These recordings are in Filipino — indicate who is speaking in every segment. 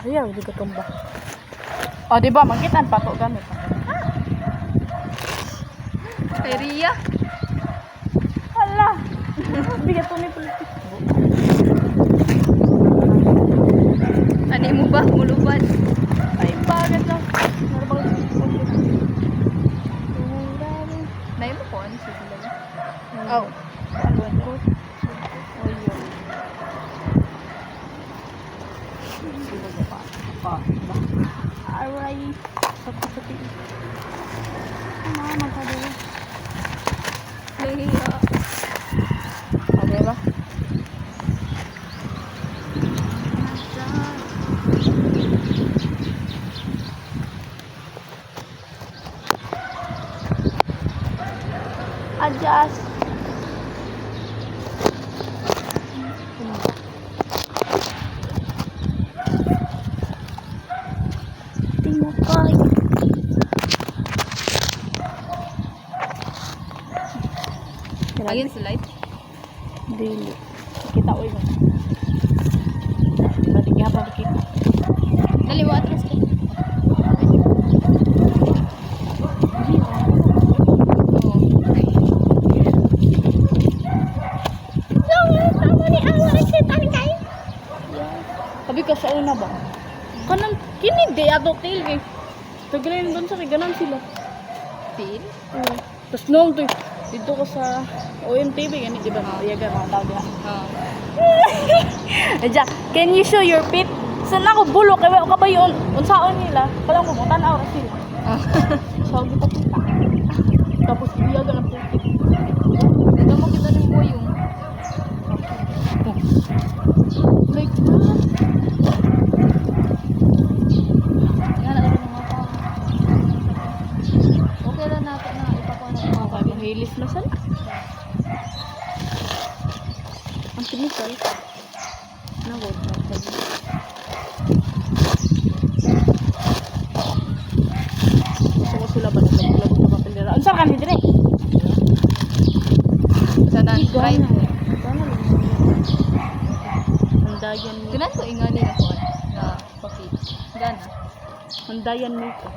Speaker 1: Ayaw, hindi ka tumba. O, di ba? Magkitaan pa to gamit.
Speaker 2: Kay Ria.
Speaker 1: Hala! Bigat to ni politik.
Speaker 2: Ani mo ba? Mulupad.
Speaker 1: Ay, bakit lang?
Speaker 2: Nay mo ko ano sige lang.
Speaker 1: Oh. Aray. Sakit-sakit. Mama ka din.
Speaker 2: Ria.
Speaker 1: Okay ba? Adjust. Timokay.
Speaker 2: Again sa light.
Speaker 1: Dili. Kita oy ba? Balik nga pa kita.
Speaker 2: Dali mo atras ka.
Speaker 1: Sabi ka sa una ba? Kanang kinig di ato tail kay. Tagarin doon sa kay ganan sila.
Speaker 2: Pin.
Speaker 1: Oo. Tapos noong to dito ko sa OMTV gani di ba iyagan mga tao diha. Aja, can you show your feet? Sana ako bulo kay wa ka ba yun unsaon nila? Kalang mo tan-aw ra sila. So kita kita. Tapos iyagan ang putik.
Speaker 2: Ito mo kita ng boyong.
Speaker 1: Like that.
Speaker 2: Yan na mga pa. Okay lang nato na ipakuha na mga
Speaker 1: Sabi hilis na sana. Ang tinikal. Nawod na sabi. Gusto sila ba naglagot na papel nila? Unsa ka ni dire?
Speaker 2: sa dan right.
Speaker 1: Handayan mo.
Speaker 2: Tinan ko ingani na ko na pakit. Gana.
Speaker 1: Handayan mo ko.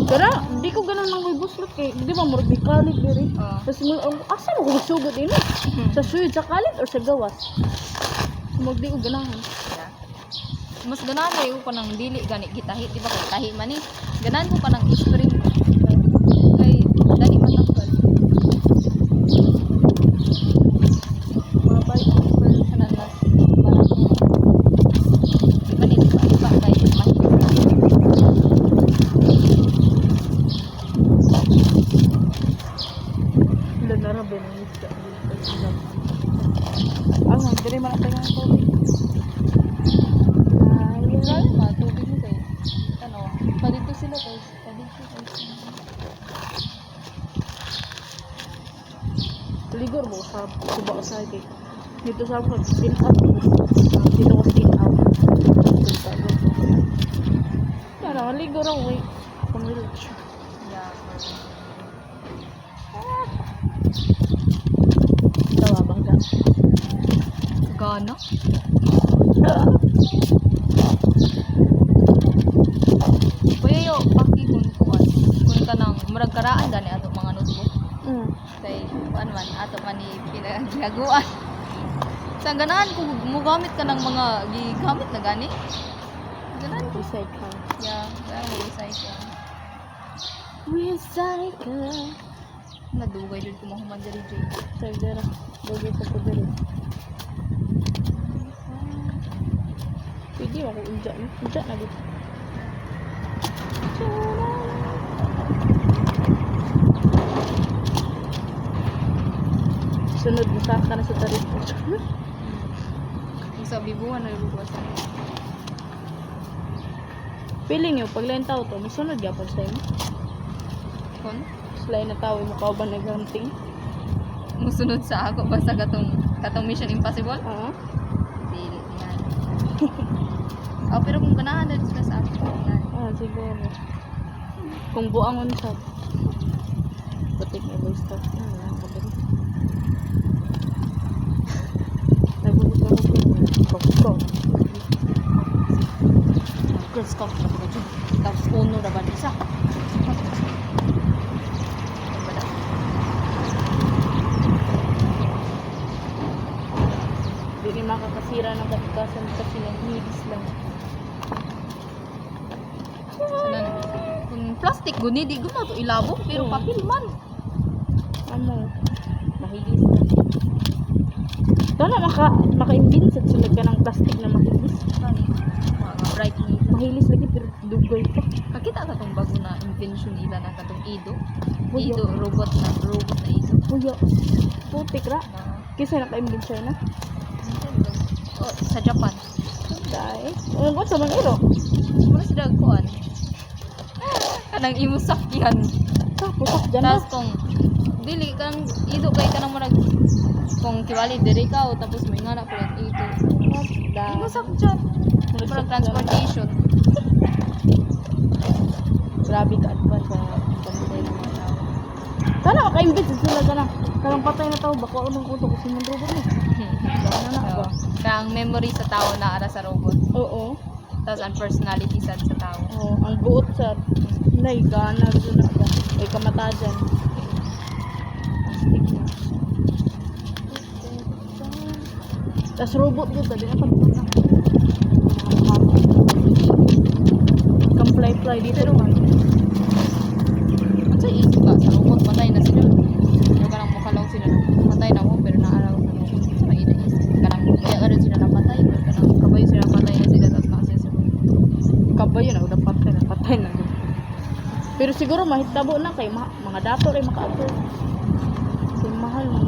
Speaker 1: Pero, di ko ganun nang may buslot eh. Di ba, murag may kalit diri. Tapos, asa mo kung sugod din eh? Sa suyod, sa kalit or sa gawas? Murag di ko ganahan.
Speaker 2: Yeah. Mas ganahan ko pa ng dili gani gitahi, di ba kay tahi man eh. Ganahan ko pa ng spring. Kay dali matanggal. Mga bike for sa nanas. Di ba nito pa iba kay mahigit.
Speaker 1: Wala na rin benefit ka. Ang diri man ang tagang tubig.
Speaker 2: Ay, matubig mo kay. Ano, padito sila kay. Padito kay.
Speaker 1: Ligor mo sa suba ka sa kay. Dito sa ako spin out. Dito ko spin out. Para ligor ako eh. Kung relax.
Speaker 2: Yeah.
Speaker 1: Tawa bangga.
Speaker 2: Gana? Kuya yo, pakihon kuan. Kung ka nang murag karaan gani ato mga notebook. Kay kuan man ato man ni pinagaguan. Sa ganahan kung mugamit ka ng mga gigamit na gani. Ganahan ko.
Speaker 1: Recycle.
Speaker 2: Yeah, kaya mo recycle.
Speaker 1: Recycle.
Speaker 2: Nadugay din ko mahuman diri Jay.
Speaker 1: Tagdara. Bugay sa pagdari. Pwede ako unja na. Unja na dito. Sunod mo ka na sa tarik ko.
Speaker 2: Kung sa bibuhan na lubuwasan.
Speaker 1: Feeling nyo, pag lain tao to, may sunod yapon sa inyo.
Speaker 2: Kon?
Speaker 1: Lain na tao, mo ka ba nag-hunting?
Speaker 2: Musunod sa ako basta katong Mission Impossible?
Speaker 1: Oo.
Speaker 2: Dili yan. Oh, pero kung ganahan na sila sa akin, yan.
Speaker 1: Ah, siguro. Kung buangon sa. putik na boy stuff. Ang kabili. Nagugusto ko ko.
Speaker 2: Girl Scout na ba dyan? Tapos uno na ba isa?
Speaker 1: Hindi rin makakasira ng katikasan kasi nahihidis lang.
Speaker 2: Sana na. Kung plastic guni, di guna to ilabok. Pero
Speaker 1: Oo.
Speaker 2: papel man.
Speaker 1: Ano? Mahigis lang. Sana maka-imbinsan sila ka ng plastic na mahigis.
Speaker 2: Kani, mga bright ni.
Speaker 1: Mahilis lagi pero dugay pa.
Speaker 2: Kakita ka tong bago na invention nila na katong Ido.
Speaker 1: Buyo.
Speaker 2: Ido, robot na Ido.
Speaker 1: Kuya, putik ra.
Speaker 2: Na,
Speaker 1: Kisa naka-imbinsan na.
Speaker 2: oh, sa Japan.
Speaker 1: Dahil. Ano ko sa mga iro?
Speaker 2: Muna sila kuan. Kanang imo sakyan.
Speaker 1: Putak dyan na.
Speaker 2: Tapos kung dili kang Ido kay kanang murag kung kiwali diri ka o tapos may ngana pa lang Ido. Imo sakyan. Murag transportation.
Speaker 1: Grabe ka advance sa pamilya ng mga tao. Sana maka-imbinsan sila ka na. Karang patay na tao, baka unang uto ko si robot mo. Sana na ba?
Speaker 2: Kang memory sa tao na ara sa robot.
Speaker 1: Oo.
Speaker 2: Tapos ang personality sad sa tao.
Speaker 1: Oo, ang buot sa nay gana rin na ba? Ay kamata dyan. Astig na. Tapos robot yun, sabi na pagpunta. Come fly dito naman.
Speaker 2: At sa isip ka, sa robot, patay na sila. Pero kanang mukalaw sila, patay na mo, pero naaraw sa robot. Sa may inaisip. Kanang kaya ka rin sila napatay. Pero kanang kabayo sila patay na sila, tapos nakasya sa robot.
Speaker 1: Kabayo na, udah patay na. Pero siguro mahitabo na kay mga dato rin maka-upload. Kasi mahal na.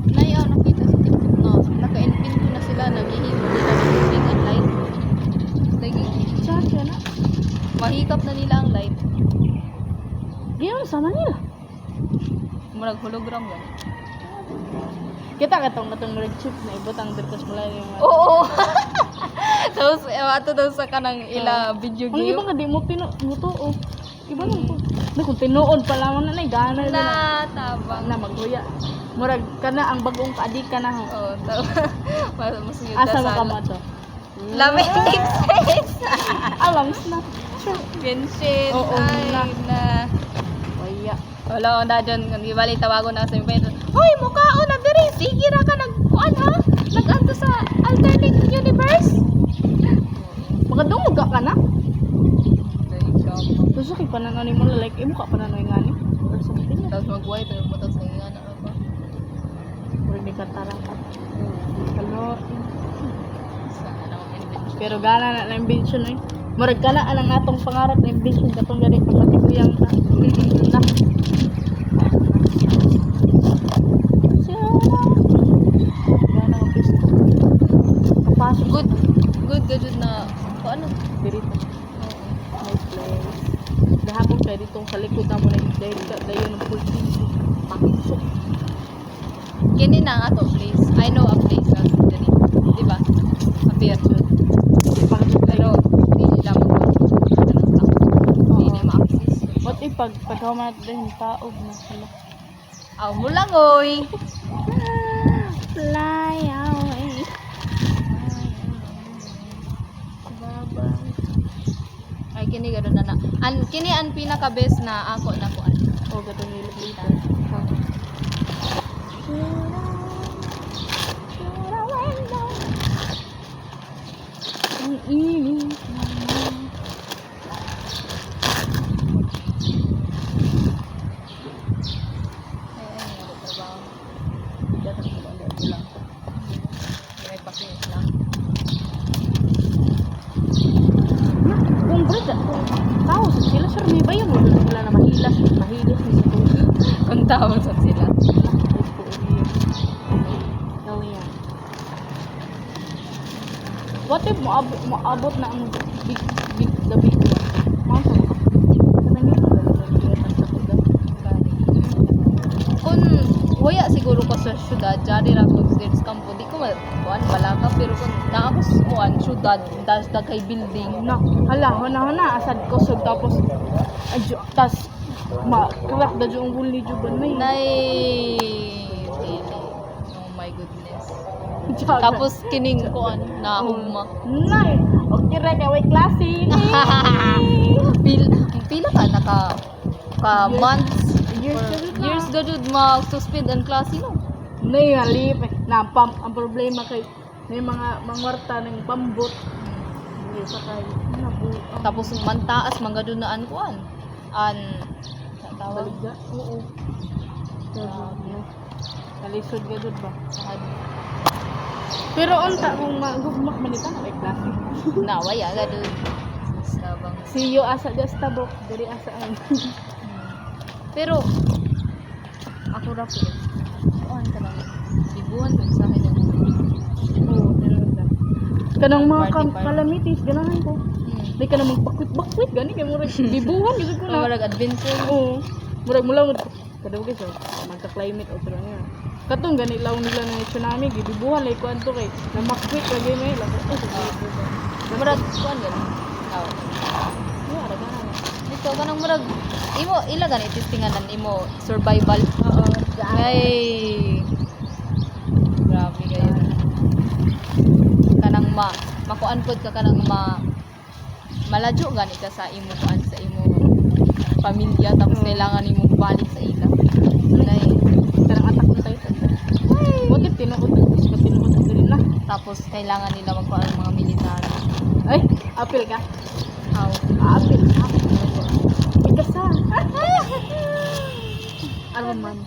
Speaker 2: Nayaw, nakita sa TikTok na naka-invent ko na sila, naghihimo nila ng tubig and light. Lagi,
Speaker 1: Charge na.
Speaker 2: mahikap na nila ang light.
Speaker 1: Gano'n sa Manila.
Speaker 2: Murag hologram yan.
Speaker 1: Kita katong red chip na ibutang dirtas mula yung
Speaker 2: Oo! Tapos, ato daw sa kanang ila video
Speaker 1: Ang
Speaker 2: game.
Speaker 1: iba nga di mo tinuo. Iba lang po. Na kung tinuod pa lang na gana na
Speaker 2: Tabang.
Speaker 1: na maghuya. Murag ka na ang bagong kaadik ka na ho.
Speaker 2: Oo, mas yun
Speaker 1: Asa mo ka mo to?
Speaker 2: Lamig face!
Speaker 1: Alams na.
Speaker 2: Genshin!
Speaker 1: Oo,
Speaker 2: Ay,
Speaker 1: na.
Speaker 2: na.
Speaker 1: Waya.
Speaker 2: Wala, na dyan. Di bali, tawago na sa mga Hoy, mukhaon na diri! Sige ra ka nagkuan ha? Nag-anto sa alternate universe?
Speaker 1: Makadungog ka na?
Speaker 2: Dahil ka mo.
Speaker 1: Gusto kay pananoy mo like imo ka pananoy ngani. Or something.
Speaker 2: Tapos mag-white, pero putok sa nga na ako.
Speaker 1: Murag di ka tarang ka. Hello.
Speaker 2: Sa anong invention.
Speaker 1: Pero gana na invention eh. Murag ka na ang atong pangarap na invention katong gani pagpatiguyang ta. Na. Gana ang pisto. Kapasok.
Speaker 2: Good na, paano?
Speaker 1: Dirito. Nice place. Gahapon kayo dito sa likod na mo na yung dayo ng full TV. Pakisok.
Speaker 2: Kini na ang ato place. I know a place kasi dali. Di ba? Appear dyan. Pero, di nila Hindi nila ma-access.
Speaker 1: What if pagkaman natin yung taob na sila?
Speaker 2: Aw mo lang, oy!
Speaker 1: Fly away.
Speaker 2: Ay, kini gano'n na na. Kini ang pinaka-best na ako na kuan.
Speaker 1: O, gatong nilipita. Ang init naman.
Speaker 2: May pakingit lang.
Speaker 1: Kung brad, kung tao sa sila, sir, may bayo mo. Doon sila na mahilas na sa tuloy.
Speaker 2: Kung tawag sa sila.
Speaker 1: What if moabot na ang the big one? Masa mo? Kanang yun,
Speaker 2: Kung waya siguro ko sa syudad, jari ra ko sa campo, di ko kuan balakap pero kung naapos kuan syudad das daghay building
Speaker 1: Na, hana, asad ko so tapos adyo, tas crack da yung gulli juban may.
Speaker 2: nay dili. Oh my goodness. Tapos kining kuan na hugma.
Speaker 1: Nay, okay ra kay way klase.
Speaker 2: Pila ka ka
Speaker 1: Years.
Speaker 2: months
Speaker 1: Years
Speaker 2: or
Speaker 1: ka jud na.
Speaker 2: years gajud mag-suspend ang klase no.
Speaker 1: Nay halip na ang problema kay may mga mangwarta ng pambot. Hindi sa kay nabu.
Speaker 2: Tapos mantaas mangadud na an kuan. An sa tawag
Speaker 1: baligya. Oo. Kalisod ka jud ba? Pero unta kung magugmak manita na kay klase.
Speaker 2: naway aga dud. Sabang.
Speaker 1: See you asa just tabok, diri asa ay.
Speaker 2: Pero ako ra po. Kuan ka lang. Ibuan dun sa akin.
Speaker 1: Oo, meron na. Kanang mga
Speaker 2: Party.
Speaker 1: kalamitis ganahan ko. Di ka na magbakwit-bakwit gani kay murag dibuhan gyud ko na.
Speaker 2: Murag adventure.
Speaker 1: Oo. Murag mula kadawag so magka-climate o pero nga. Katong gani law nila ng tsunami gidibuhan lay ko anto kay na makwit lagi may lang.
Speaker 2: Murag kuan gani. Aw.
Speaker 1: Wala ganahan.
Speaker 2: Dito kanang murag imo ila gani testinganan imo survival.
Speaker 1: Oo.
Speaker 2: Ay. Grabe kayo. Kanang makuan pod ka kanang malajo gani ka sa imo kuan sa imo pamilya tapos kailangan nimo balik sa ila. Nay,
Speaker 1: Kanang atak na tayo. Bakit tinuod diri na?
Speaker 2: tapos kailangan nila magkuan ang mga militar.
Speaker 1: Ay, apil ka.
Speaker 2: Aw.
Speaker 1: Apil. Ikasa. Arman.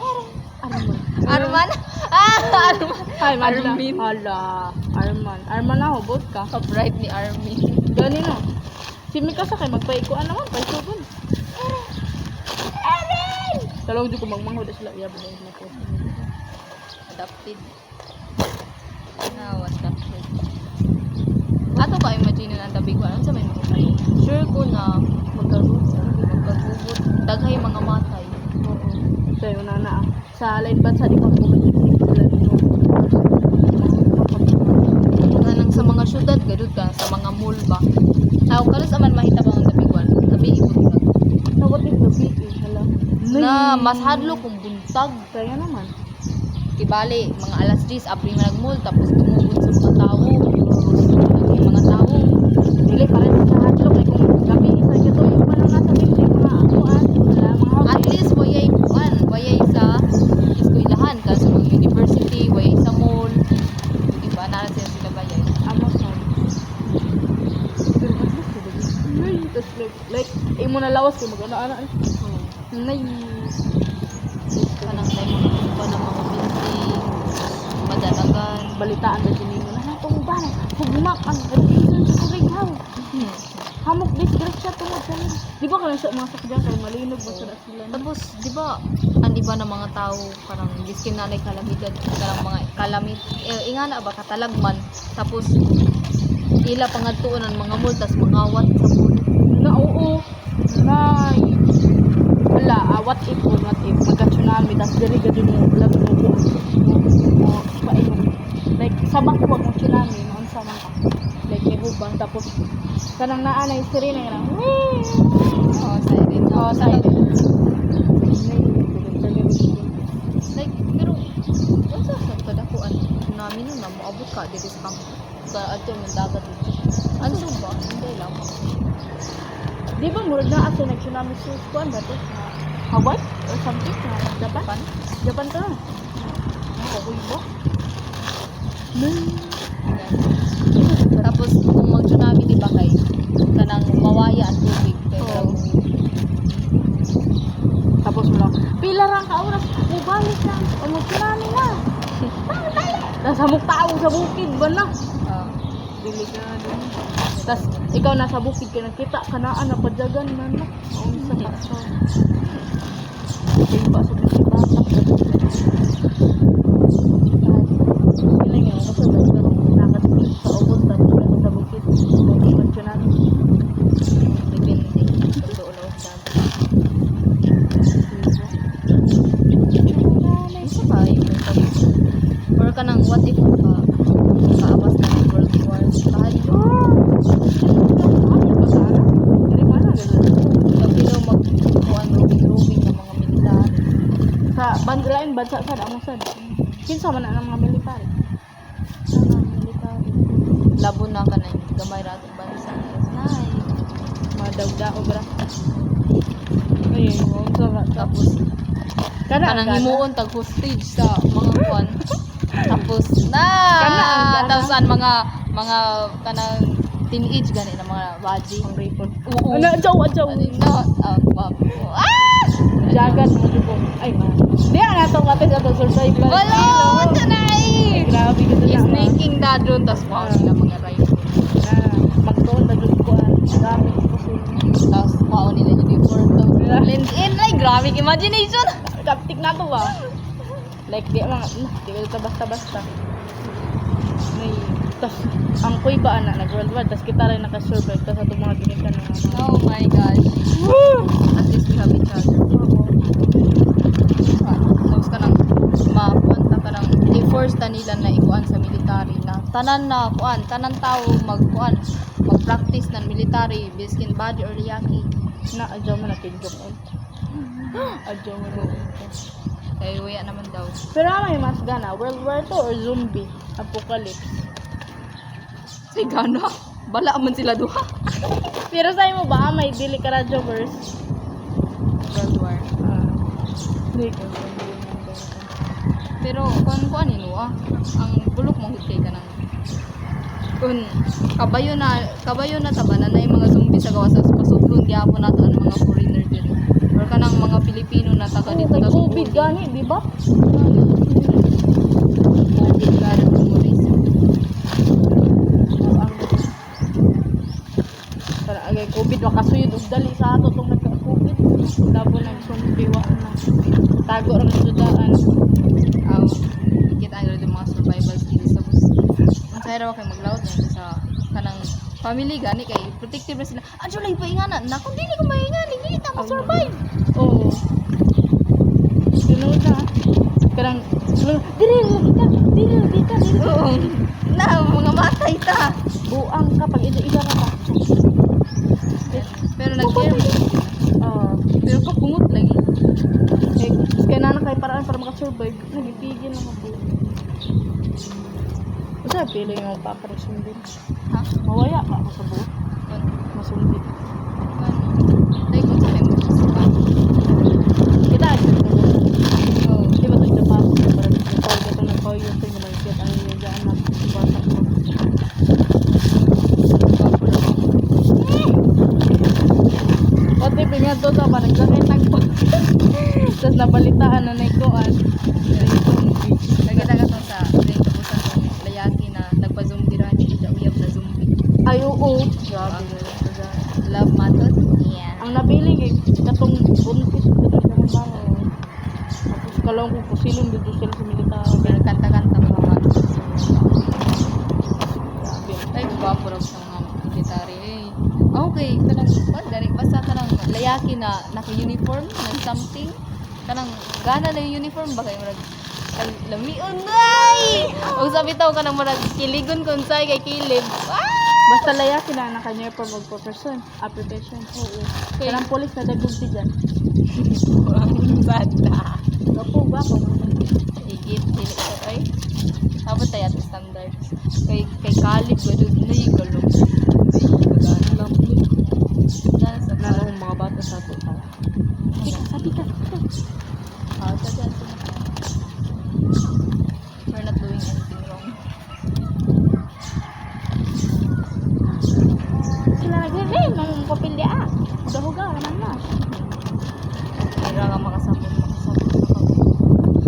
Speaker 2: Arman. Ah, Arman.
Speaker 1: Ay,
Speaker 2: Armin.
Speaker 1: Hala. Arman na hubot ka.
Speaker 2: Copyright ni Armin.
Speaker 1: Gani no. Si Mikasa kay magpaikuan naman, paisugon. Erin! Talaw di ko magmanghod sila iya ba na ko.
Speaker 2: Adapted. Now, adapted. Ato ba imagine ang tabi ko? Ano sa may mga kayo? Sure ko na magkagugot. Daghay mga matay.
Speaker 1: Oo. Sayo na. Sa lain bansa di ko sila dito.
Speaker 2: Kanang sa mga syudad, gadud ka. Sa mga mall ba? Aw, kalos aman mahita ba ang tabi ko? Tabi ibot ka.
Speaker 1: Tawag dito gabi hala.
Speaker 2: Na, mas hadlo kung buntag.
Speaker 1: Kaya naman.
Speaker 2: Kibali, mga alas 10, apri man nag-mall, tapos tumugod sa mga tao. Yung mga tao.
Speaker 1: Dili para sa hadlo kay kung gabi isa gito yung parang nasa dili mga kuan, wala mga
Speaker 2: At least, wayay kuan, wayay sa eskwelahan, ka sa mga university, wayay sa mall. Diba, nara sila bayay.
Speaker 1: amo sa. Pero at least gabi. Ay, tas like imo na lawas kay magana-ana. Nay.
Speaker 2: Kanang tayo mga kumpa ng mga building, madalagan.
Speaker 1: Balitaan ba sinino na natong ban hugmak ang reason sa kulighaw hamok disgrasya tungod sa di ba kanang sa mga sakyan kay malinog ba sa sila no?
Speaker 2: Tapos, di ba, ang iba ng mga tao, parang diskin na kalamidad, parang mga kalamit, ingana ba, katalagman, tapos, ila pangadtuon ang mga multas, mangawat sa mall.
Speaker 1: na oo nay wala what if magka tsunami tas diri gadi mo labi mo painom like sabak ko ang tsunami noon sa man ka like may hubang tapos kanang naa na sirena nga
Speaker 2: Oo, siren.
Speaker 1: oh silent
Speaker 2: Like, pero, wala sa kadakuan, tsunami nun na, moabot ka, dito sa kampo. Sa ato, ng dagat dito. Ano ba? Hindi lang.
Speaker 1: di ba murag na ato nag tsunami sa kuan ba to Hawaii or something na Japan
Speaker 2: Japan?
Speaker 1: to okay ba
Speaker 2: Tapos, kung mag-tsunami, di ba kay, kanang mawaya ang tubig. Kaya,
Speaker 1: Oo. Tapos mo lang, pila rang ka oras, ubalik na, o mag-tsunami na. Nasa mong tao sa bukid ba na? Delikado. Tapos, ikaw nasa bukid ka nakita, kanaan na padyagan na na. Maunsa ka sa. Kaya ba sa bisibatak? Pila nga, kasi nakat sa ubod, tapos sa bukid, mag-tsunami.
Speaker 2: depende. Totoo na usap. Isa ka, or kanang what if ka, kaawas na
Speaker 1: lain bansa sad amo sad. Kinsa man na ng mga military. Mga military.
Speaker 2: Labo na ka na yung gamay ra atong bansa. Nay.
Speaker 1: Mga daw-daog ra. Ay, mo sa
Speaker 2: Tapos kanang himuon tag hostage sa mga kwan. Tapos na tapos ang mga kanang teenage gani na mga baji.
Speaker 1: ang report.
Speaker 2: Oo.
Speaker 1: Ano, adyaw.
Speaker 2: Ano na ang bago. Ah!
Speaker 1: Jagat mo ko. Ay, man. Di na to mati sa to survival.
Speaker 2: Wala! Tanay!
Speaker 1: Grabe ka na.
Speaker 2: Sneaking dadon tas wow sila mga rifle.
Speaker 1: Magtuon na dun ko. Grabe ko sila.
Speaker 2: Tapos wow nila uniform. Tapos blend in. Like, grabe imagination.
Speaker 1: Kaptik na to ba? Like, di mga, di ka basta-basta. May, tas, ang kuy ba anak, nag-worldwide, tas kita rin nakasurvive, tas atong mga ginikan na mga.
Speaker 2: Oh my gosh. At least we have each other. Tapos ka nang mapunta ka nang i-force ta nila na ikuan sa military na tanan na kuan, tanan tao mag-practice ng military, biskin body or liyaki.
Speaker 1: Na, adyaw mo na tinjok on. Adyaw mo na.
Speaker 2: Kaya waya naman daw.
Speaker 1: Pero may mas gana, World War II or zombie? Apocalypse.
Speaker 2: Say gana, bala man sila duha.
Speaker 1: Pero sa'yo mo ba, may dili ka radyo verse?
Speaker 2: World War.
Speaker 1: Hindi ko.
Speaker 2: Pero kuan nino ang bulok mong hikay ka nang kun kabayo na tabanan na yung mga zombie sa gawas sa pasudlon gyapon nato ang mga foreigner din or kanang mga Pilipino na taga dito
Speaker 1: May
Speaker 2: sa
Speaker 1: COVID gani, di ba?
Speaker 2: COVID gani memories.
Speaker 1: Para agay COVID, makasuyod og dali sa ato itong nagka-COVID. Labo na sumpiwa na. Tago rin ang sudaan.
Speaker 2: Kita ang mga survival skills tapos ang sayra wa kay maglaot na sa kanang family gani kay protective na sila. Adyo lay painganan na kung dili ko mainganan dili ta ko survive.
Speaker 1: Oo. Sunod na. Karang, dili kita.
Speaker 2: Oo. Na mga matay ta.
Speaker 1: Buang ka pag ida ka pa.
Speaker 2: Pero nag-care pero kapungot lagi.
Speaker 1: Kaya na kay paraan para makasurvive. Nagipigil lang ako. Basta pili yung paparesun din.
Speaker 2: Ha?
Speaker 1: Mawaya ka ako sa buo. Masundi.
Speaker 2: Like, kung saan mo sa
Speaker 1: Kita ay
Speaker 2: So,
Speaker 1: di ba ito pa ako para dito pa ito nagpayo sa mga makikita ang yung dyan na bata ko. Ote pinga to sa parang sakit nagpo. Tapos nabalitaan na naikuan.
Speaker 2: nagkita ka to sa rin kapusan kong layaki na nagpa-zombie rin kita uyab na zombie.
Speaker 1: Ay oo.
Speaker 2: Grabe. Love matot? Yeah.
Speaker 1: Ang nabiling eh, katong buntis ko dito sa mga tapos kalawang kung pusilong dito sila sa militar.
Speaker 2: Pero kanta-kanta mga matot.
Speaker 1: Grabe.
Speaker 2: Ay, gwapo raw sa mga military. Okay, kanang dari basta kanang layaki na naka-uniform ng something. Kanang gana na yung uniform ba kayo murag lamion ay! O sabi tao kanang murag kiligon kung say kay kilib.
Speaker 1: Basta layaki na naka-uniform for mag-profession. Application. Oo. Kaya ang polis na dagdag si dyan.
Speaker 2: Banda.
Speaker 1: Gapo.
Speaker 2: Higit dili ka ay. Tapos tayo at standard. Kay college wala na yung galong. Ay, magana lang. Dahil sa
Speaker 1: Nalong mga bata sa ato. Sabi ka.
Speaker 2: Sadya. We're not doing anything wrong.
Speaker 1: Sila nag-rin. Mga kapil di ah. Huga-huga naman na.
Speaker 2: Kaya nga makasabot.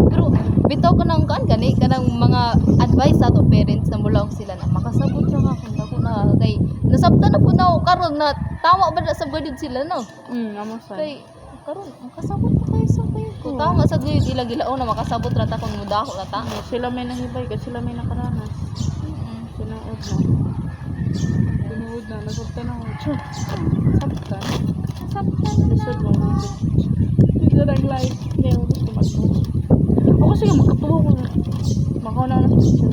Speaker 2: Pero bitaw ka ng gani kanang mga advice sa to parents na mula sila na makasabot ra ka kung dako na kay nasabtan na po na ako karon na tama ba na sa gudid sila no
Speaker 1: Amo sa.
Speaker 2: kay karon makasabot pa kayo sa kayo kung tama sa gudid ila-gilaw na makasabot ra ta kung muda ko na ta.
Speaker 1: Sila may nangibay kasi sila may nakaranas. Sinuod na. Nasabtan ako. Sabtan. Lisod mo. Lisod ang life. Hindi ako gusto mag-post. Ako sige magkatuwa ko na. Makaw na sa picture.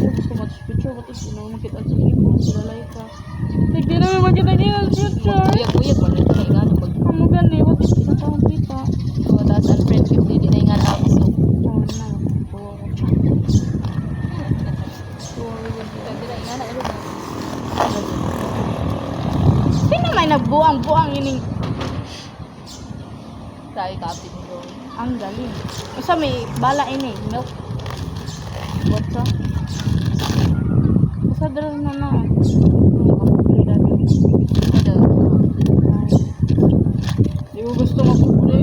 Speaker 1: Gusto mag-picture. Ba't ito na makita sa ipo. Sila like ka. Hindi namin makita niya sa picture.
Speaker 2: Kuya wala na nga pag
Speaker 1: Ang gani. Ba't ito na taong kita.
Speaker 2: so that's unfriendship din na nga
Speaker 1: may nagbuang-buang ining
Speaker 2: Try copy ni bro.
Speaker 1: ang galing. Usa may bala ini, milk. Botsa. Usa dara na.
Speaker 2: Ito.
Speaker 1: Di ko gusto magpupuli.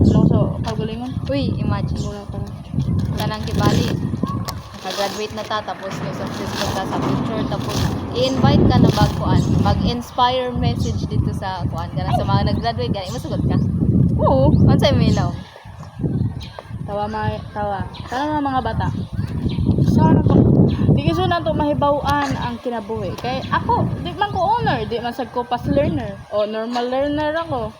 Speaker 1: Ano sa kagalingan?
Speaker 2: Uy, imagine mo
Speaker 1: Wala pa na.
Speaker 2: kanang kibali. Naka-graduate na ta, tapos successful ta sa picture, tapos i-invite ka na bagkuan. Mag-inspire message dito sa kuan ka na sa mga nag-graduate gani masugot ka.
Speaker 1: Oo.
Speaker 2: Unsay mo ilaw?
Speaker 1: Tawa. Tanang mga bata. Sana ko. Di kasi na to mahibawan ang kinabuhi. Kay ako, di man ko owner, di man sad ko pas learner. O normal learner ako.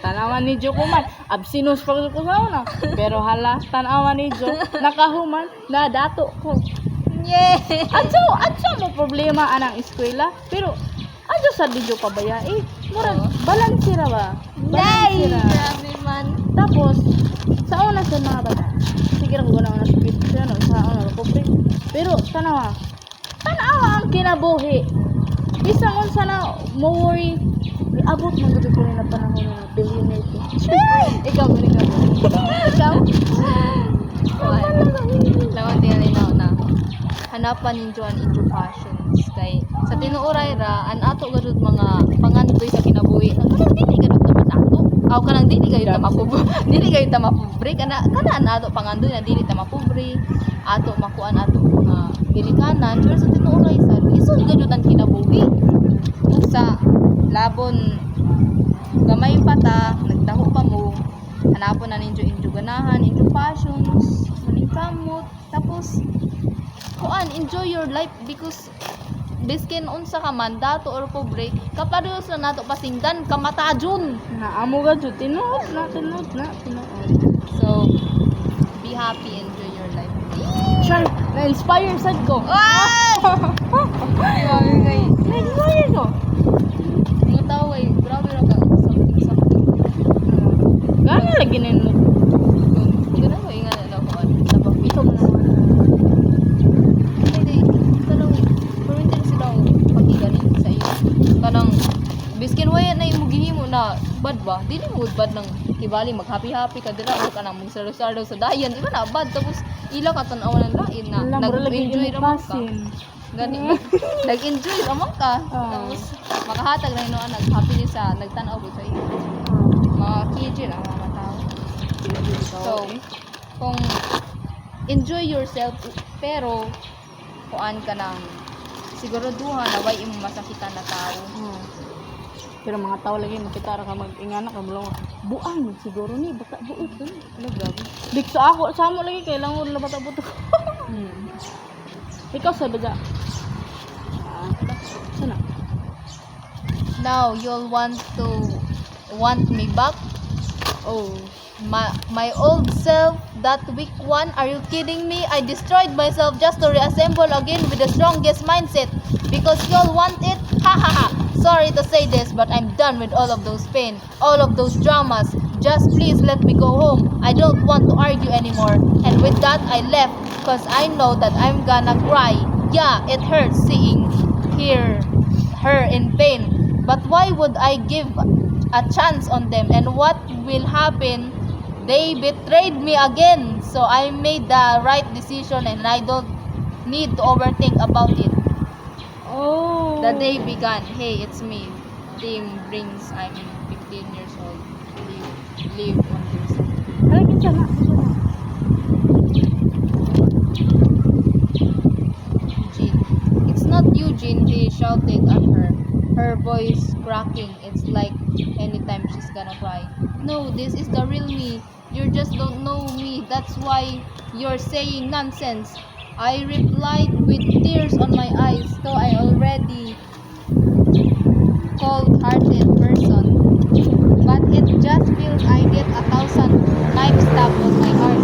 Speaker 1: Tanawan ni Jo ko man. Absinus pa ko sa una. Pero hala, tanawan ni Jo. Nakahuman, na dato ko.
Speaker 2: Yeah!
Speaker 1: Adso mo problema anang eskwela. Pero, adso sa di Jo pabaya. Murag, balance ra ba? Balance ra.
Speaker 2: Grabe man.
Speaker 1: Tapos, sa una sa mga bata, sige ko na sa picture, no? Sa una ko pre. Pero, tanawa ang kinabuhi. Isang unsa na, mo worry, abot ng gabi ko rin na panahon na billionaire ko. Ikaw.
Speaker 2: Lawan tingali na hanapan ninyo ang inyo passions kay sa tinuoray ra an ato gadud mga pangandoy sa kinabuhi kanang dili gadud ta matato aw kanang dili kayo ta mapobre dili kayo ta mapobre kana an ato pangandoy na dili ta mapobre ato makuan ato bilikanan pero sa tinuoray sa lisod gadud ang kinabuhi sa labon gamay pa ta nagtaho pa mo hanapon na ninyo inyo ganahan inyo passions muling kamot tapos kuan enjoy your life because biskin unsa ka man dato or pobre kapados na nato pasinggan kamatajon
Speaker 1: Naamo ka dyan, tinood na.
Speaker 2: so be happy enjoy your life
Speaker 1: Char, na-inspire sad ko.
Speaker 2: ay
Speaker 1: Na-inspire ko.
Speaker 2: mo taway grabe ra ka something
Speaker 1: Gano'n lagi na yun mo.
Speaker 2: gana ko inga na ko napapito mo sa iyo kanang biskin waya na imo gihimo na bad ba dili mo bad nang kibali mag happy ka dira o kanang magsalo-salo sa dayan di ba na bad tapos ila ka tan-awan ng lain na
Speaker 1: Alam mo, lagi
Speaker 2: nag-enjoy ra man ka
Speaker 1: imukasin.
Speaker 2: gani nag-enjoy ra man ka tapos makahatag na inoan happiness sa nagtan-aw gud sa iyo mga kijil ang mga tao so kung enjoy yourself pero kuan ka nang siguraduhan na way imong masakitan na tao.
Speaker 1: Pero mga tao lagi makita ra ka mag-ingana ka bulong. Buang siguro ni baka buot ni. Ano grabe. Dik sa ako sa amo lagi kay langon la bata buto. Ikaw sa baga. Sana.
Speaker 2: Now you'll want me back.
Speaker 1: Oh.
Speaker 2: My old self, that weak one, are you kidding me? I destroyed myself just to reassemble again with the strongest mindset because y'all want it? Ha ha ha! Sorry to say this, but I'm done with all of those pain, all of those dramas. Just please let me go home. I don't want to argue anymore. And with that, I left because I know that I'm gonna cry. Yeah, it hurts seeing her in pain. But why would I give a chance on them? And what will happen? They betrayed me again, so I made the right decision and I don't need to overthink about it.
Speaker 1: Oh.
Speaker 2: The day began. Hey, it's me. Team brings. I'm 15 years old. Live on this.
Speaker 1: Ano kinsa na?
Speaker 2: Jean. It's not you, Jean. He shouted at her. Her voice cracking. It's like anytime she's gonna cry. No, this is the real me. You just don't know me. That's why you're saying nonsense. I replied with tears on my eyes, though I already cold-hearted person. But it just feels I get 1,000 knife stab on my heart.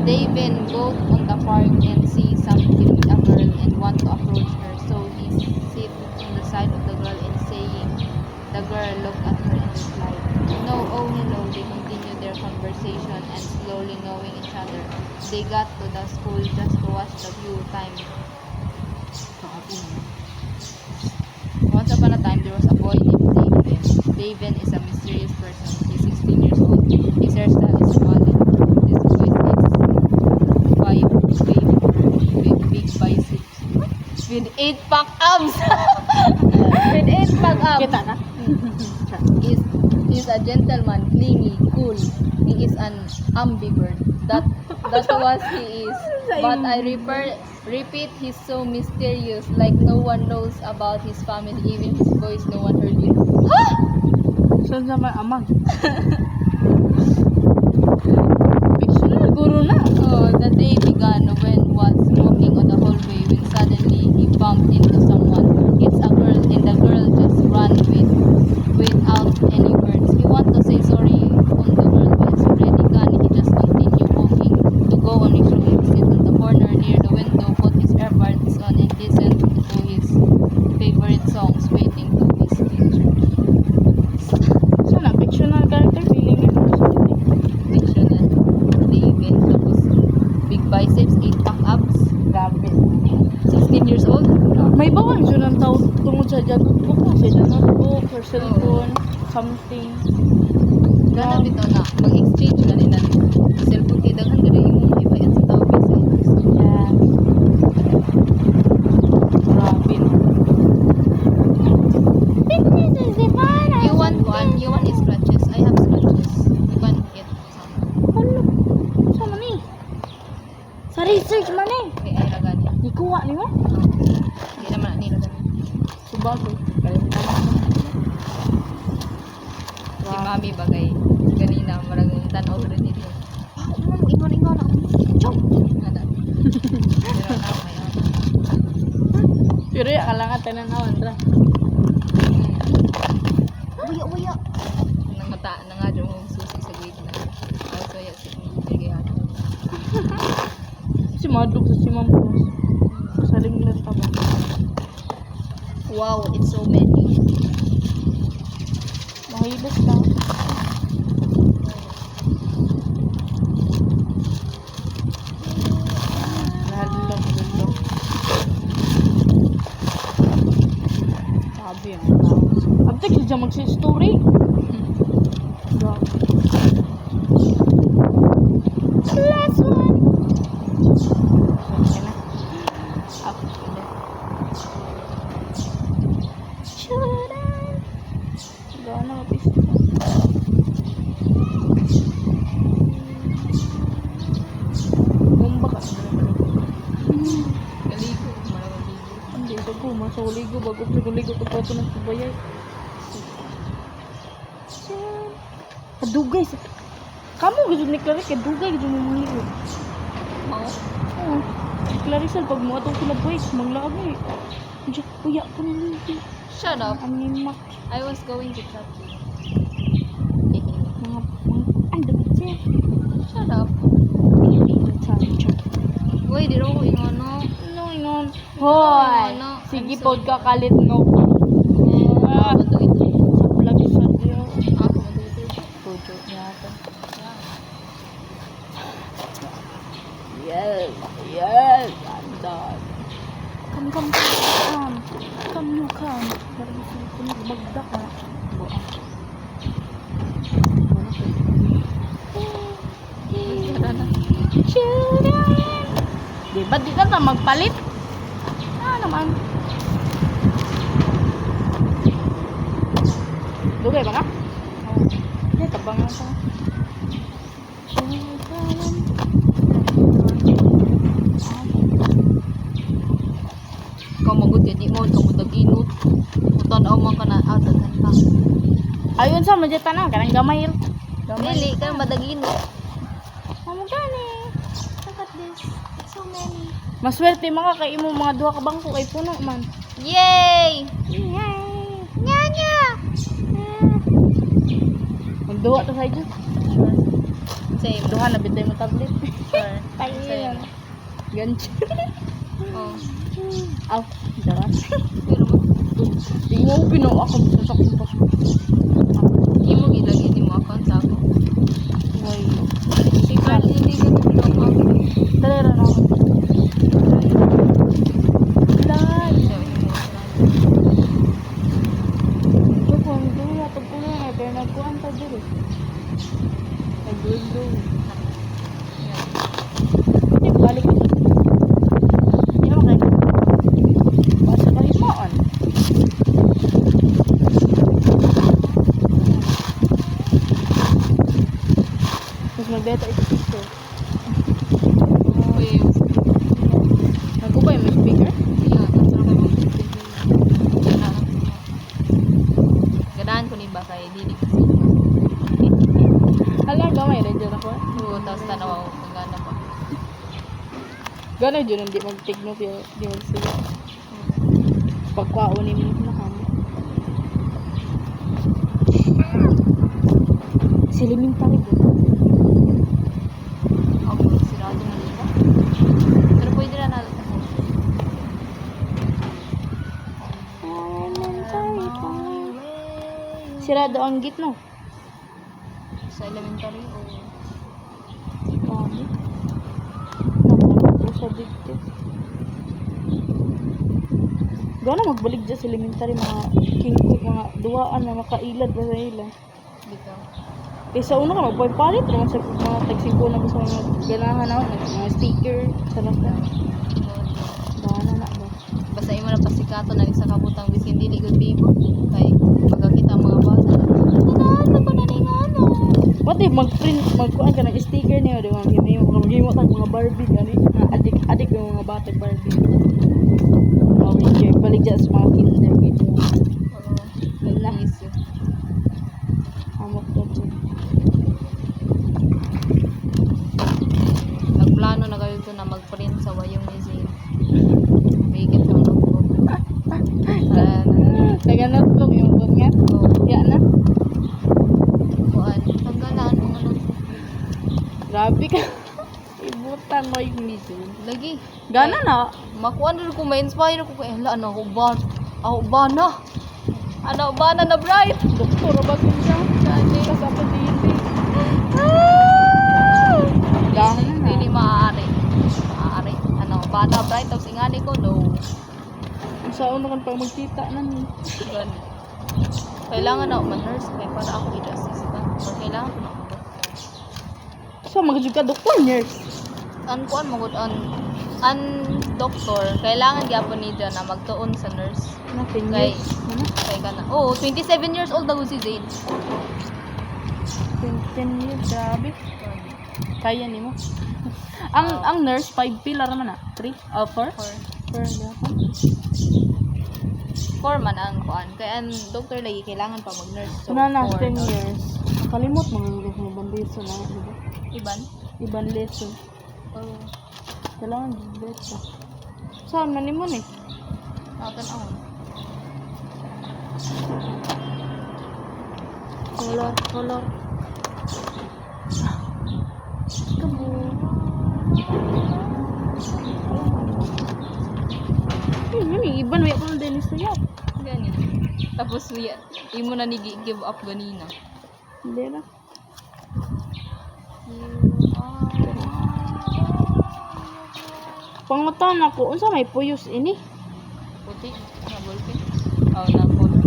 Speaker 2: They then go on the park and see something with a girl and want to approach her. So he sits on the side of the girl and saying, the girl looked at her and replied, no, oh hello. They continued their conversation and slowly knowing each other. They got to the school just to watch the view time. Once upon a time, Daven is a mysterious person. He's 16 years old. His hairstyle is solid. His voice is 5 with big biceps. With 8-pack abs. With 8-pack abs.
Speaker 1: Kita na?
Speaker 2: He's a gentleman, clingy, cool. He is an ambivert. That was he is. But I repeat, he's so mysterious. Like no one knows about his family. Even his voice, no one heard it.
Speaker 1: Saan sa may amang? Fictional guru na.
Speaker 2: Oh, the day began when was walking on the hallway when suddenly he bumped into someone. It's a girl, and the girl just ran without any words. He want to say sorry on the girl, but it's already gone. He just continued walking to go on his room, sit on the corner near the window, put his earbuds on, and listen to his favorite songs, waiting to his future.
Speaker 1: Sana, fictional character, feeling niya.
Speaker 2: Fictional. David, tapos big biceps, 8-pack abs.
Speaker 1: Grabe.
Speaker 2: 16 years old.
Speaker 1: May bawang siya ng tao tungod sa dyan notebook na siya dyan notebook or cellphone, something.
Speaker 2: Gana bitaw na mag-exchange ka nila cellphone kay daghan gani imong ibayad sa tao sa
Speaker 1: Yeah. Grabe no.
Speaker 2: You want one? You want scratches? I have scratches. You can get some.
Speaker 1: Ano? Sama ni? Sa research man eh.
Speaker 2: Okay, ay ragani.
Speaker 1: Ikuha ni mo?
Speaker 2: Hindi naman na nila gani.
Speaker 1: Subago.
Speaker 2: Si mami bagay. Ganina marag tanaw rin dito. Ah, ingon ako. Chok. Nada. Pero na may ano.
Speaker 1: Pero ya kalangan tanan awan ra.
Speaker 2: Uya. Nang mata na nga yung susi sa gate na. Also ya si bigay ato.
Speaker 1: Si Maduk sa si Mampus. Saling na taba.
Speaker 2: Wow, it's so many.
Speaker 1: Mahilas ka. Lahat. Sabi yan. Abtek siya magsi-story. Grabe. Last one. Yan na. Ako sila. Churan. Gawin na mapista. Bomba ka.
Speaker 2: Kaligo, maraming ligo.
Speaker 1: Hindi ito ko. Masauligo. Bago ligo ito po ito ng subayay. Kadugay sa... Kamu gusto ni Clarice, kadugay gusto mo muligo.
Speaker 2: Mao.
Speaker 1: Oo. Si Clarice, pag mo atong sila boys, maglagi. Diyan, puya po na ligo.
Speaker 2: Shut up.
Speaker 1: Animak.
Speaker 2: I was going to chat you.
Speaker 1: Mga... Ay, dapat siya.
Speaker 2: Shut up.
Speaker 1: Pinipinit sa akin siya.
Speaker 2: Uy, di rin ko ingono.
Speaker 1: Ano ingon? Hoy!
Speaker 2: Ano?
Speaker 1: Sige,
Speaker 2: I'm
Speaker 1: pod ka kalit no. Ah,
Speaker 2: Ako ito.
Speaker 1: sa lagi sa diyo.
Speaker 2: Ako ito.
Speaker 1: Pujo niya ito. Yes, yes, I'm done. Come. Parang gusto ko magbagdak ha. Buang. Di ba di ka na magpalit? Ah, naman. Dugay ba ka? Oo. Hindi, tabang nga ka.
Speaker 2: Ikaw magod di mo ikaw mutag-inot. Mutanaw man ka na daghan pa.
Speaker 1: Ayun sa madya tanang kanang gamay.
Speaker 2: Dili ka madaginot.
Speaker 1: Amo gani.
Speaker 2: Look at this. So many.
Speaker 1: Maswerte mga kay imo mga duha ka bangko kay puno man.
Speaker 2: Yay!
Speaker 1: Yay!
Speaker 2: Nya!
Speaker 1: Magduwa to sa iyo.
Speaker 2: Sure. Same.
Speaker 1: Duha na bitay mo tablet.
Speaker 2: Sure.
Speaker 1: Tayo
Speaker 2: Same.
Speaker 1: Ganchi.
Speaker 2: Oh.
Speaker 1: Aw, dara.
Speaker 2: Pero mo.
Speaker 1: Di mo pino ako sa sakto.
Speaker 2: Imo gilagay ni mo account sa ako.
Speaker 1: Hoy.
Speaker 2: Si Carl hindi ka na
Speaker 1: Dara na ako. Dai.
Speaker 2: So, imo.
Speaker 1: Ito ko ang duwa pag kuno. Magdeta ito picture.
Speaker 2: Kuya yung
Speaker 1: Nagubay mo speaker?
Speaker 2: iya, tatlo ka mo. Ganahan ko ni ba kay dili kasi.
Speaker 1: Hala, gamay rin dyan ako.
Speaker 2: Oo, tapos tanaw ako kung gana ba.
Speaker 1: Gano'n dyan, hindi mag-take note yun. Hindi mag-sila. Pagkwaunin mo na kami. Silimin pa rin.
Speaker 2: Ako, sirado na nila. Pero pwede na natin ako.
Speaker 1: Sirado ang gitno.
Speaker 2: Sa elementary o
Speaker 1: Mami. Naku sa dito. Gano'n magbalik dyan sa elementary mga kingko, mga duwaan na makailad ba sa ila.
Speaker 2: dito.
Speaker 1: Kaysa una ka magpapalit naman sa mga tagsingko na gusto mga ganahan na mga sticker sa lasa. Bana na ba?
Speaker 2: Basta imo na pasikato na sa kabutang biskin dili good bibo. Kay magkakita ang mga bata. Ano ba na ning ano?
Speaker 1: Pati mag-print, magkuhan ka ng sticker niyo, di ba? Mag-imot ang mga Barbie gani. Adik yung mga bata Barbie. Okay, balik dyan sa mga kinder video.
Speaker 2: Wala.
Speaker 1: Amok na dyan.
Speaker 2: Nagplano na kayo na mag-print sa Wayong Museum. Bigit ng notebook.
Speaker 1: Taga-notebook yung book nga. Yan na.
Speaker 2: Kuan, tanggalan mo ano.
Speaker 1: Grabe ka. Ibutan mo yung museum.
Speaker 2: Lagi.
Speaker 1: Gana na.
Speaker 2: Makuha na rin ko, ma-inspire ko. Hala, ano, ako ba na? Ano ba na bright?
Speaker 1: Doktor, ba din siya?
Speaker 2: Sani.
Speaker 1: Kasapa din din. Gana na.
Speaker 2: Hindi maaari. Maaari. Ano, ba na bright? Tapos ingani ko, no.
Speaker 1: Sa una kan pag magkita na ni.
Speaker 2: Gan. Kailangan na ako man-nurse. Kaya para ako i-assist ka. Or kailangan ko na ako.
Speaker 1: So, mag-jug ka doktor, nurse.
Speaker 2: An kuan mo gud an doktor kailangan gyapon ni dyan na magtuon sa nurse
Speaker 1: Na 10
Speaker 2: Kay-
Speaker 1: years. Ano?
Speaker 2: kay kana oh 27 years old daw si Zaid
Speaker 1: 10 years, grabe. Kaya ni mo. Ang nurse 5 pillar naman na. 3 4
Speaker 2: 4 man ang kuan kay an doktor lagi kailangan pa mag-nurse
Speaker 1: So, na
Speaker 2: 4
Speaker 1: 10 years. Kalimot mga mga bandito na, di ba?
Speaker 2: iban
Speaker 1: Ibang lesson.
Speaker 2: oh
Speaker 1: Kailangan dibet ka. Saan man ni mo ni?
Speaker 2: natin ako
Speaker 1: Color. Kabo. Yun, iban wala ko ng Dennis na yan.
Speaker 2: gani tapos wiya imo na ni give up ganina
Speaker 1: Hindi na. Pangutan ako, unsa may puyos ini?
Speaker 2: puti na ballpen oh na color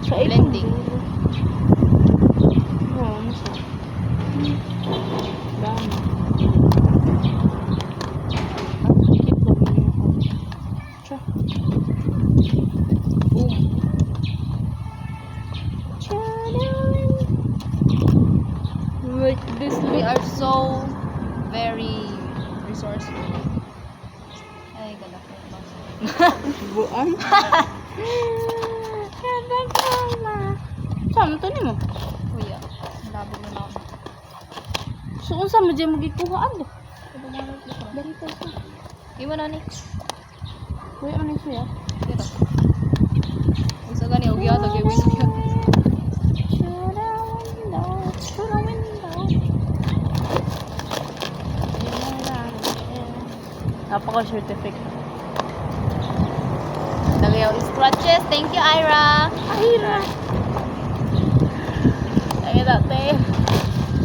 Speaker 1: Sa
Speaker 2: Blending.
Speaker 1: Oo, ano siya? Dami. Bakit ba yun ako? Siya.
Speaker 2: boom
Speaker 1: Like this
Speaker 2: we are so very resourceful. Ay, galak ko ba?
Speaker 1: buang. Kada kama. Saan to ni mo?
Speaker 2: Kuya, labi mo na ako.
Speaker 1: So, unsa mo dyan magikuha ano?
Speaker 2: Dito sa. Imo na ni.
Speaker 1: Kuya, ano yung suya?
Speaker 2: Dito. Isa gani og yata kay window.
Speaker 1: Napaka-certificate.
Speaker 2: Dagayaw scratches. Thank you, Ira.
Speaker 1: Ira. Ay, dati.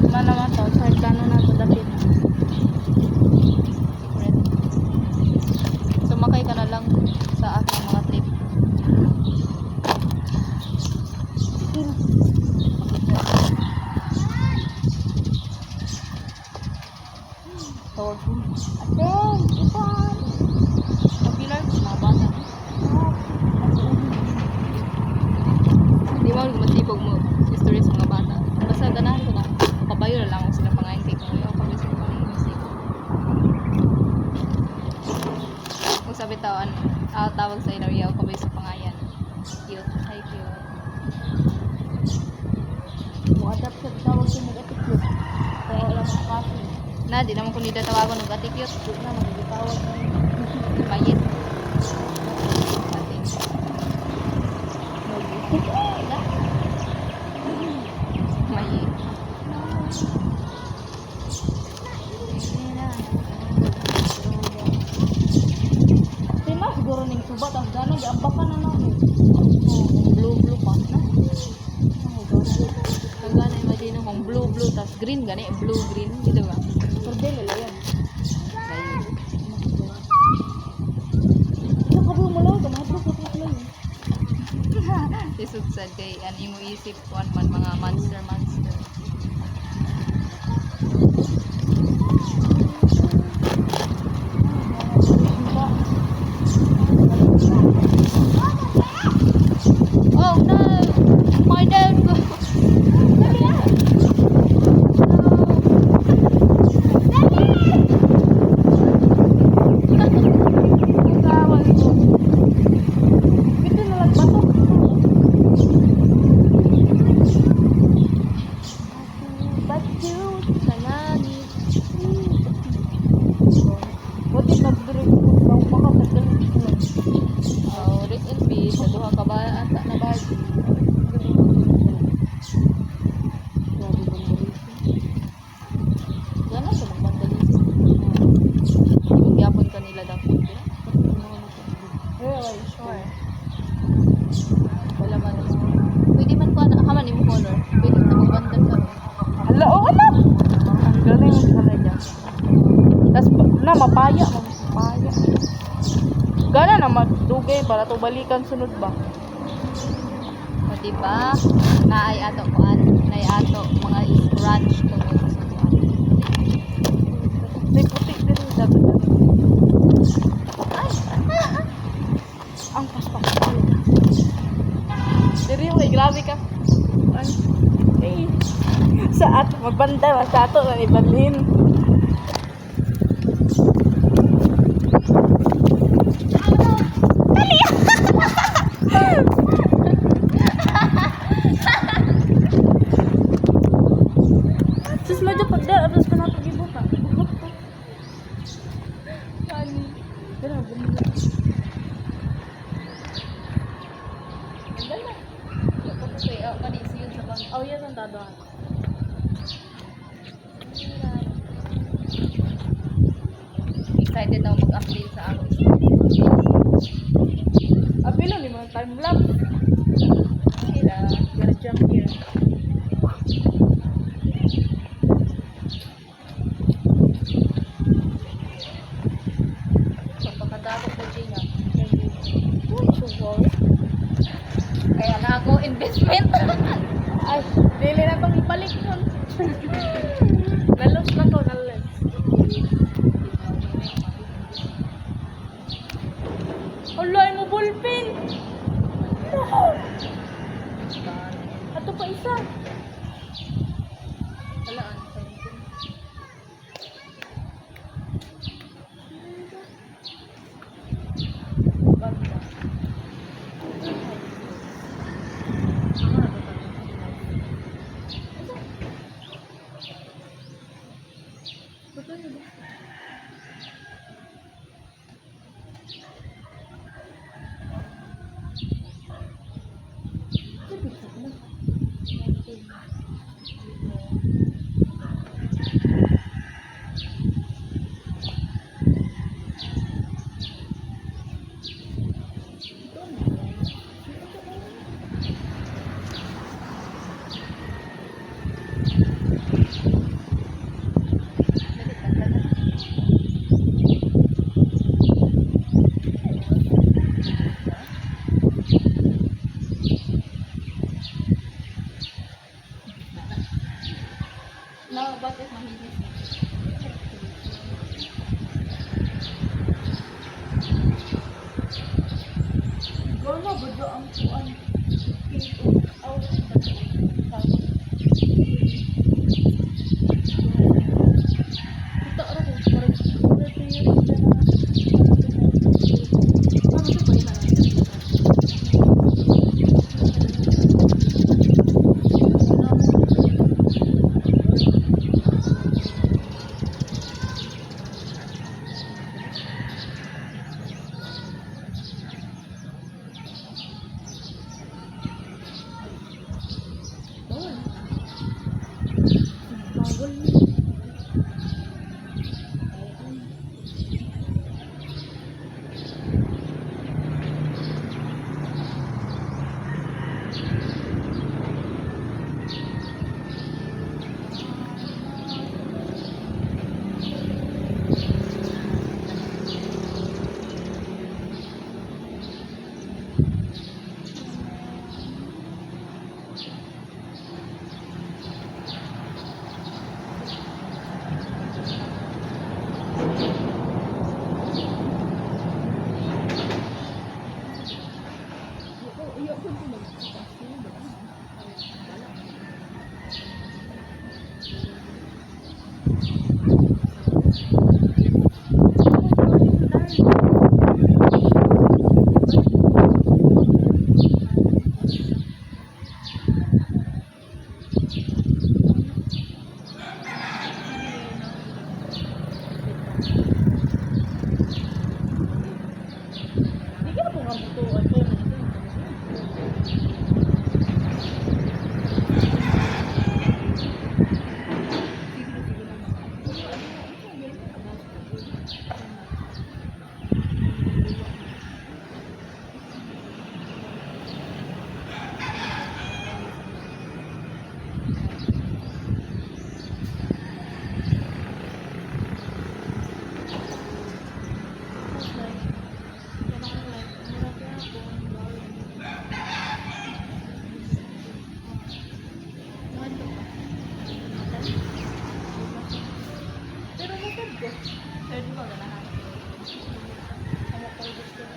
Speaker 1: Mana naman to. Sa kano na ito dapit.
Speaker 2: Secret. Sumakay ka na lang sa aking mga trip. Powerful.
Speaker 1: Ate, ipan.
Speaker 2: Popular, mga bata. Di ba, masipag mo stories mga bata. Basta ganahan ko na. Kabayo na lang ako sila pang
Speaker 1: Mo-adapt sa tawag sa mga attitude. Kaya wala mga kasi.
Speaker 2: Na, di naman ko nila tawagan ng attitude.
Speaker 1: Di na, magigitawag na yun.
Speaker 2: Mayit. Mayit.
Speaker 1: Sila siguro ning suba, tapos gano'n, giambakan na namin. Blue pa na.
Speaker 2: Ang gana imagine kung blue, tas green, gani, blue-green, gitu ba?
Speaker 1: Pwede nila yan.
Speaker 2: Layo.
Speaker 1: Ano ka ba malaw? Kamahapos na po sila yun.
Speaker 2: Isog sa day, an imo isip kuan man mga monster. Oh no! My dad!
Speaker 1: Tawag ko. Ito na lang bato. Batu sa langit. Buti nag-drink ko. Makatagal ko.
Speaker 2: Oh, rest in peace sa duha ka ba ata na body. Gana sa magmandalism. Kung gyapon ka nila dapat. Sure. Wala man. Pwede man ko na haman imo color. Pwede na magbandal ka ron.
Speaker 1: Hala, oo na. Ang galing talaga. Tapos na, mapaya. Mapaya. Gana na magdugay para to balikan sunod ba?
Speaker 2: O diba? Naay ato kuan, naay ato mga scratch tungod sa kuan.
Speaker 1: May puti din dapat. Ay! Ang paspas. Diri mo, grabe ka. Ay. Eh. Sa ato, magbanda, sa ato na ibalhin. Sus, medyo pagdala, tapos ka napag-ibot ka.
Speaker 2: Ani.
Speaker 1: Pero, bumili.
Speaker 2: Dala. Tapos kay panisi yun sa bang.
Speaker 1: Oh, yan ang dadaan.
Speaker 2: Excited na ako mag-update sa ako.
Speaker 1: Apilo, ni mga time lapse.
Speaker 2: Sila.
Speaker 1: Gotta jump here.
Speaker 2: So, pagkadakot na Gina.
Speaker 1: Sugar.
Speaker 2: Kaya na ako investment.
Speaker 1: Ay, dili na itong ibalik nun. Nalos na to, nalos. Alay mo, ballpen! Ato pa isa.
Speaker 2: Walaan.
Speaker 1: Banda. Betul ni.
Speaker 2: No, bakit mahilig?
Speaker 1: Gano ba ang kuan? Di ka po nga butuan ko. Pero matag ko.
Speaker 2: Pero di ba ganahan?
Speaker 1: Ano ko gusto na.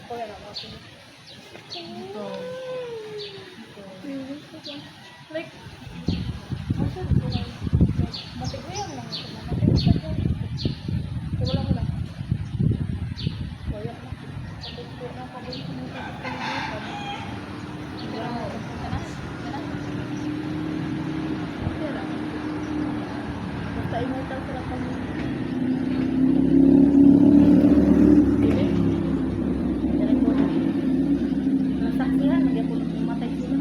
Speaker 1: O yan ako.
Speaker 2: Ito.
Speaker 1: Like, masad ko na. Matigayan lang ako na. Matigayan. Wala ko lang. Wala na. Kapag ko na kabay ko nito sa kalibutan.
Speaker 2: Pero ganahan? Ganahan?
Speaker 1: Pero, basta immortal sila kami. Diba? Dali ko na. Nasaksihan, nagyan ko nung matay sila.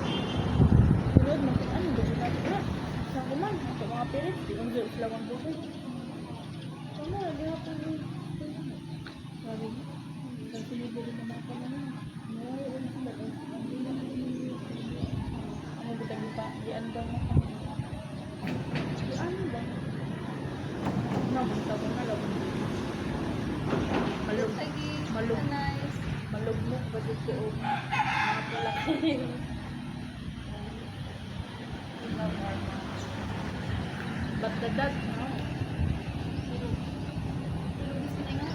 Speaker 1: Sunod, makitaan, gabi na sila. Sa kuman, sa mga pirit, di kong sila ang buhay. Sama, di ako yung sabi niya, nagsilibo din naman ako naman. Ngayon sila, ang bilang ano bitang pa, di andang na kami. Di andang. Nabunta ko na lang. Malug,
Speaker 2: Lagi.
Speaker 1: Malug.
Speaker 2: Nice.
Speaker 1: malugmok ba dito o mga palaki. But the dad, no?
Speaker 2: Pero gusto na nga.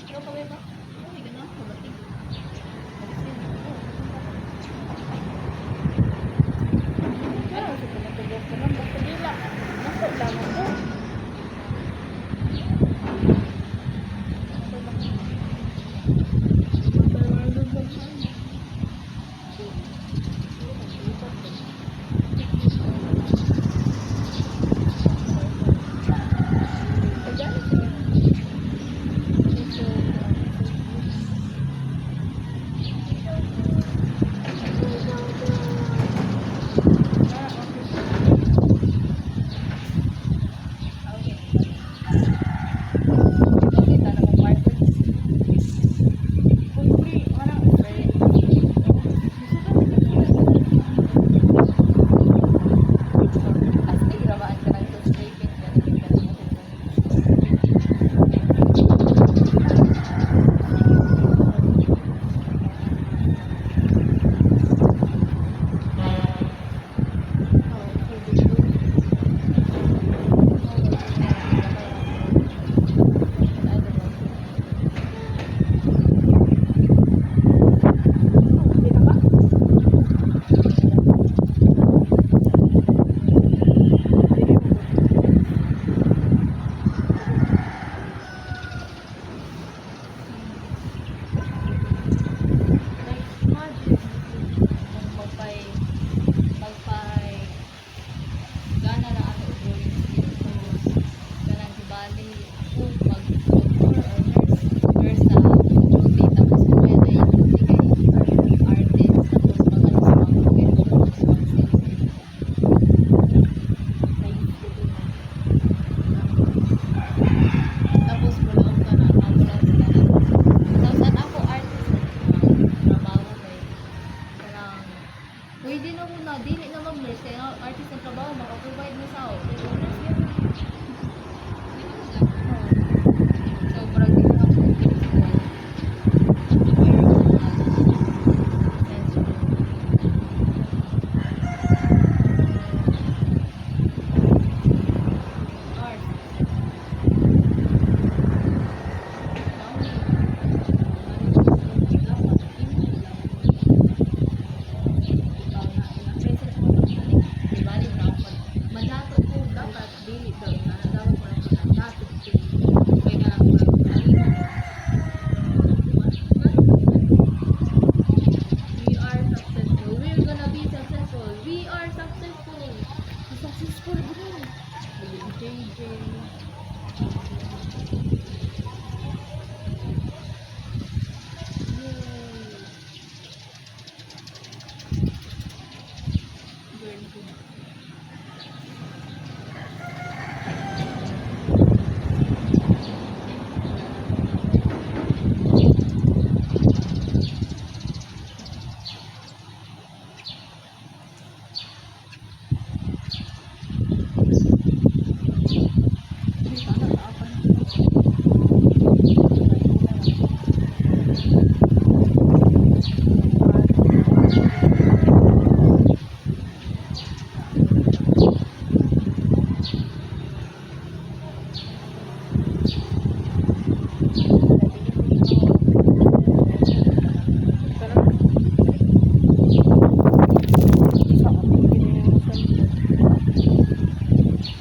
Speaker 2: Pero kawin ba? Ay, gano'n. Mabating.
Speaker 1: Pero sa pinatugok ko lang, basta dila. Nasa lang ako.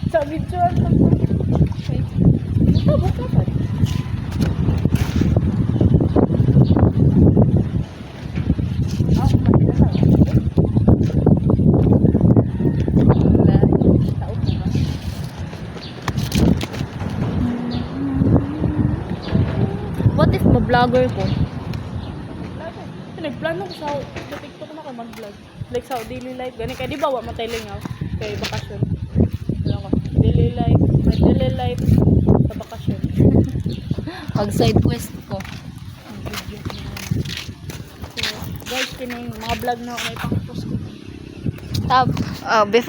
Speaker 1: Sa video ang tabok ka pa.
Speaker 2: What if ma-vlogger ko?
Speaker 1: Nagplano ko sa TikTok na ka mag-vlog. Like sa daily life. Gani kaya di ba wa mataylingaw kay bakasyon. Wala ko. Daily life. My daily life sa bakasyon.
Speaker 2: Pag side quest ko.
Speaker 1: So, guys, kining mga vlog na ako may pang-post ko.
Speaker 2: Before